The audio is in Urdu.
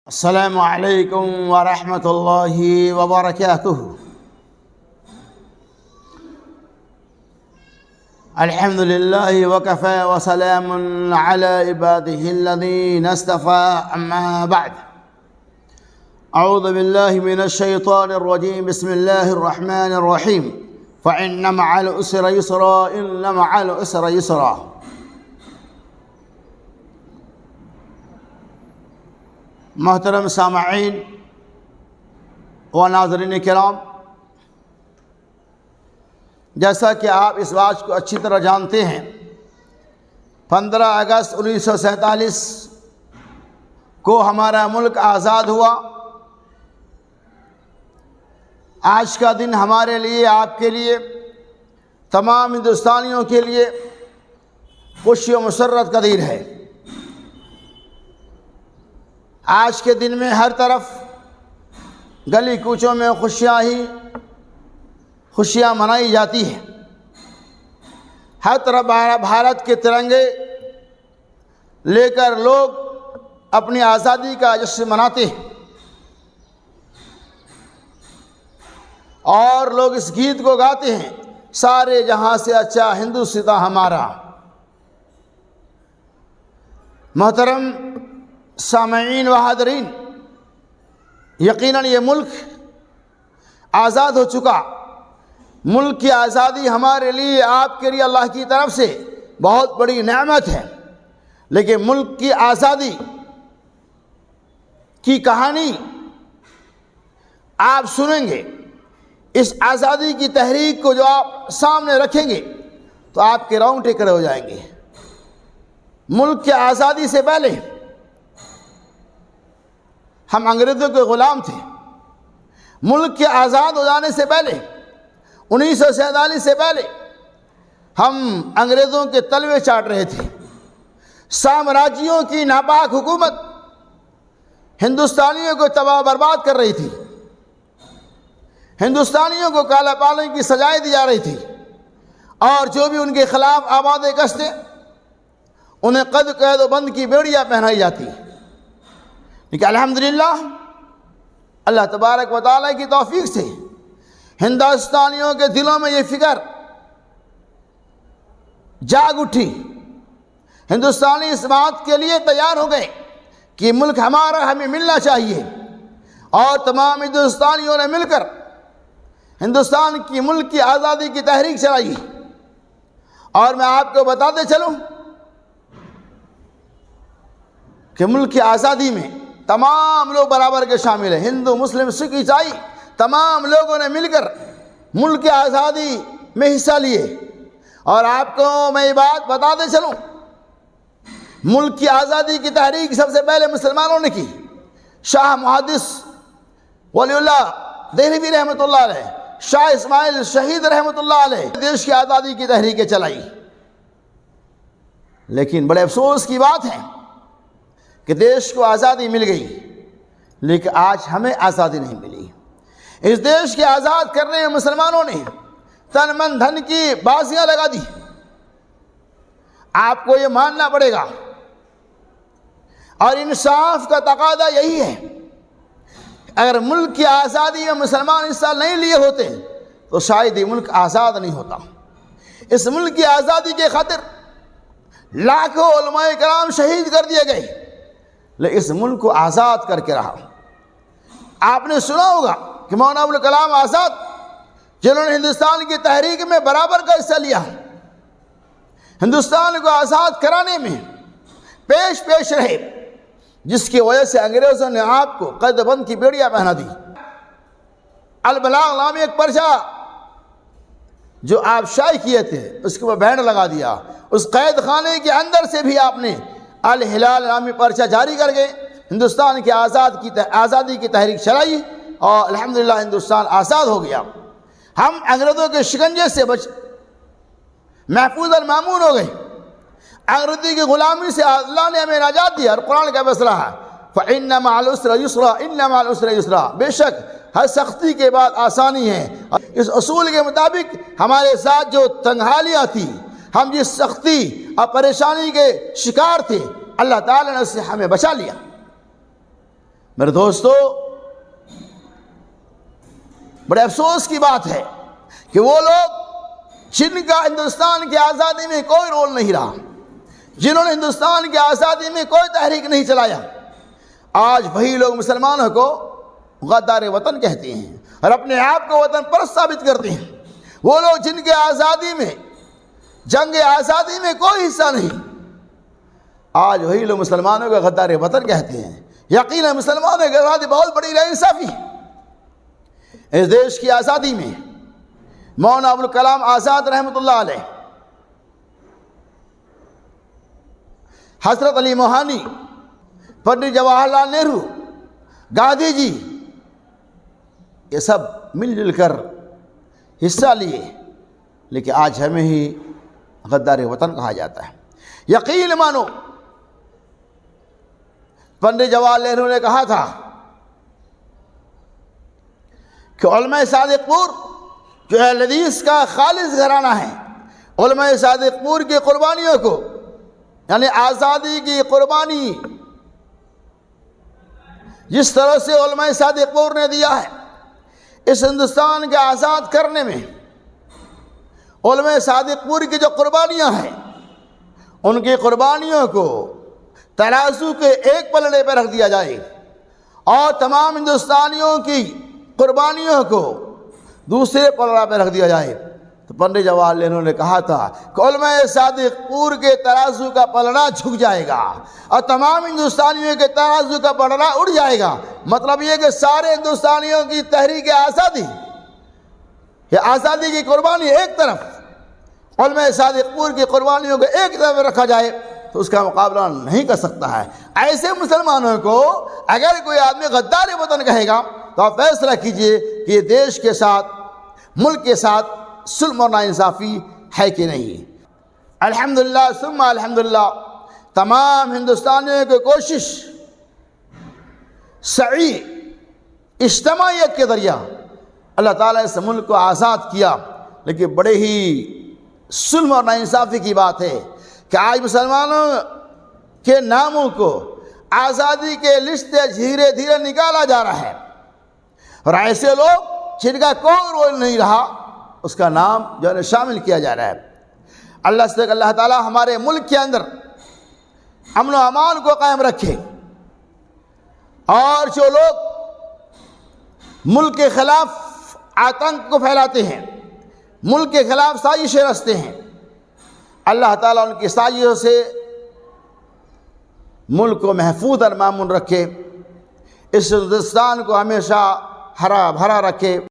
السلام علیکم ورحمۃ اللہ وبرکاتہ۔ الحمد للہ وکفی وسلام علی عباده الذین اصطفی، اما بعد، اعوذ باللہ من الشیطان الرجیم، بسم اللہ الرحمن الرحیم، فإن مع العسر یسرا ان مع العسر یسرا۔ محترم سامعین و ناظرین کرام، جیسا کہ آپ اس بات کو اچھی طرح جانتے ہیں، 15 اگست 1947 کو ہمارا ملک آزاد ہوا۔ آج کا دن ہمارے لیے، آپ کے لیے، تمام ہندوستانیوں کے لیے خوشی و مسرت کا دن ہے۔ آج کے دن میں ہر طرف گلی کوچوں میں خوشیاں منائی جاتی ہیں۔ ہر طرف بھارت کے ترنگے لے کر لوگ اپنی آزادی کا جشن مناتے ہیں، اور لوگ اس گیت کو گاتے ہیں، سارے جہاں سے اچھا ہندوستان ہمارا۔ محترم سامعین و حاضرین، یقیناً یہ ملک آزاد ہو چکا۔ ملک کی آزادی ہمارے لیے، آپ کے لیے اللہ کی طرف سے بہت بڑی نعمت ہے، لیکن ملک کی آزادی کی کہانی آپ سنیں گے، اس آزادی کی تحریک کو جو آپ سامنے رکھیں گے تو آپ کے رونگٹے کھڑے ہو جائیں گے۔ ملک کی آزادی سے پہلے ہم انگریزوں کے غلام تھے۔ ملک کے آزاد ہو جانے سے پہلے، 1947 سے پہلے، ہم انگریزوں کے تلوے چاٹ رہے تھے۔ سامراجیوں کی ناپاک حکومت ہندوستانیوں کو تباہ برباد کر رہی تھی۔ ہندوستانیوں کو کالا پالنے کی سزائیں دی جا رہی تھی، اور جو بھی ان کے خلاف آباد کش تھے انہیں قید و بند کی بیڑیاں پہنائی جاتی۔ لیکن الحمدللہ اللہ تبارک و تعالیٰ کی توفیق سے ہندوستانیوں کے دلوں میں یہ فکر جاگ اٹھی۔ ہندوستانی اس بات کے لیے تیار ہو گئے کہ ملک ہمارا، ہمیں ملنا چاہیے، اور تمام ہندوستانیوں نے مل کر ہندوستان کی ملک کی آزادی کی تحریک چلائی۔ اور میں آپ کو بتاتے چلوں کہ ملک کی آزادی میں تمام لوگ برابر کے شامل ہیں، ہندو، مسلم، سکھ، عیسائی، تمام لوگوں نے مل کر ملک کی آزادی میں حصہ لیے۔ اور آپ کو میں یہ بات بتاتے چلوں، ملک کی آزادی کی تحریک سب سے پہلے مسلمانوں نے کی۔ شاہ محدث ولی اللہ دہلوی رحمۃ اللہ علیہ، شاہ اسماعیل شہید رحمۃ اللہ علیہ، دیش کی آزادی کی تحریکیں چلائی۔ لیکن بڑے افسوس کی بات ہے کہ دیش کو آزادی مل گئی، لیکن آج ہمیں آزادی نہیں ملی۔ اس دیش کے آزاد کرنے میں مسلمانوں نے تن من دھن کی بازیاں لگا دی۔ آپ کو یہ ماننا پڑے گا، اور انصاف کا تقاضا یہی ہے، اگر ملک کی آزادی میں مسلمان حصہ نہیں لیے ہوتے تو شاید یہ ملک آزاد نہیں ہوتا۔ اس ملک کی آزادی کے خاطر لاکھوں علماء کرام شہید کر دیے گئے، لیکن اس ملک کو آزاد کر کے رہا۔ آپ نے سنا ہوگا کہ مولانا ابوالکلام آزاد، جنہوں نے ہندوستان کی تحریک میں برابر کا حصہ لیا، ہندوستان کو آزاد کرانے میں پیش رہے، جس کی وجہ سے انگریزوں نے آپ کو قید بند کی بیڑیاں پہنا دی۔ البلاغ نامی ایک پرچہ جو آپ شائع کیے تھے، اس کے اوپر بینڈ لگا دیا۔ اس قید خانے کے اندر سے بھی آپ نے الہلال نامی پرچہ جاری کر کے ہندوستان کی آزادی کی تحریک چلائی، اور الحمدللہ ہندوستان آزاد ہو گیا۔ ہم انگریزوں کے شکنجے سے محفوظ اور مامون ہو گئے۔ انگریزی کی غلامی سے اللہ نے ہمیں نجات دیا، اور قرآن کا فیصلہ ہے فَإِنَّ مَعَ الْعُسْرِ يُسْرًا إِنَّ مَعَ الْعُسْرِ يُسْرًا، بے شک ہر سختی کے بعد آسانی ہے۔ اس اصول کے مطابق ہمارے ساتھ جو تنگحالیاں تھیں، ہم جس سختی اور پریشانی کے شکار تھے، اللہ تعالیٰ نے اس سے ہمیں بچا لیا۔ میرے دوستو، بڑے افسوس کی بات ہے کہ وہ لوگ جن کا ہندوستان کی آزادی میں کوئی رول نہیں رہا، جنہوں نے ہندوستان کی آزادی میں کوئی تحریک نہیں چلایا، آج وہی لوگ مسلمانوں کو غدار وطن کہتے ہیں اور اپنے آپ کو وطن پرست ثابت کرتے ہیں۔ وہ لوگ جن کے آزادی میں، جنگ آزادی میں کوئی حصہ نہیں، آج وہی لوگ مسلمانوں کو غدار وطن کہتے ہیں۔ یقیناً مسلمانوں کے ساتھ بہت بڑی ناانصافی ہے۔ اس دیش کی آزادی میں مولانا ابوالکلام آزاد رحمۃ اللہ علیہ، حضرت علی موہانی، پنڈت جواہر لال نہرو، گاندھی جی، یہ سب مل جل کر حصہ لیے، لیکن آج ہمیں ہی غدار وطن کہا جاتا ہے۔ یقین مانو، پنڈت جواہر لال نہرو نے کہا تھا کہ علماء صادق پور جو اہل حدیث کا خالص گھرانہ ہے، علماء صادق پور کی قربانیوں کو، یعنی آزادی کی قربانی جس طرح سے علماء صادق پور نے دیا ہے، اس ہندوستان کے آزاد کرنے میں علماء صادق پور کی جو قربانیاں ہیں، ان کی قربانیوں کو ترازو کے ایک پلڑے پہ رکھ دیا جائے اور تمام ہندوستانیوں کی قربانیوں کو دوسرے پلڑے پہ رکھ دیا جائے، تو پنڈت جواہر لال نہرو نے کہا تھا کہ علماء صادق پور کے ترازو کا پلڑا جھک جائے گا اور تمام ہندوستانیوں کے ترازو کا پلڑا اڑ جائے گا۔ مطلب یہ کہ سارے ہندوستانیوں کی تحریک آزادی، یہ آزادی کی قربانی ایک طرف، علماء صادق پور کی قربانیوں کو ایک طرف رکھا جائے تو اس کا مقابلہ نہیں کر سکتا ہے۔ ایسے مسلمانوں کو اگر کوئی آدمی غدار وطن کہے گا تو آپ فیصلہ کیجئے کہ یہ دیش کے ساتھ، ملک کے ساتھ ظلم اور ناانصافی ہے کہ نہیں۔ الحمدللہ ثم الحمدللہ، تمام ہندوستانیوں کی کوشش، سعی، اجتماعیت کے ذریعہ اللہ تعالیٰ اس ملک کو آزاد کیا، لیکن بڑے ہی ظلم اور ناانصافی کی بات ہے کہ آج مسلمانوں کے ناموں کو آزادی کے لسٹ سے دھیرے دھیرے نکالا جا رہا ہے، اور ایسے لوگ جن کا کوئی رول نہیں رہا اس کا نام جو ہے شامل کیا جا رہا ہے۔ اللہ سے کہ اللہ تعالیٰ ہمارے ملک کے اندر امن و امان کو قائم رکھے، اور جو لوگ ملک کے خلاف آتنک کو پھیلاتے ہیں، ملک کے خلاف سازشیں رچتے ہیں، اللہ تعالیٰ ان کی سازشوں سے ملک کو محفوظ اور مامون رکھے، اس ہندوستان کو ہمیشہ ہرا بھرا رکھے۔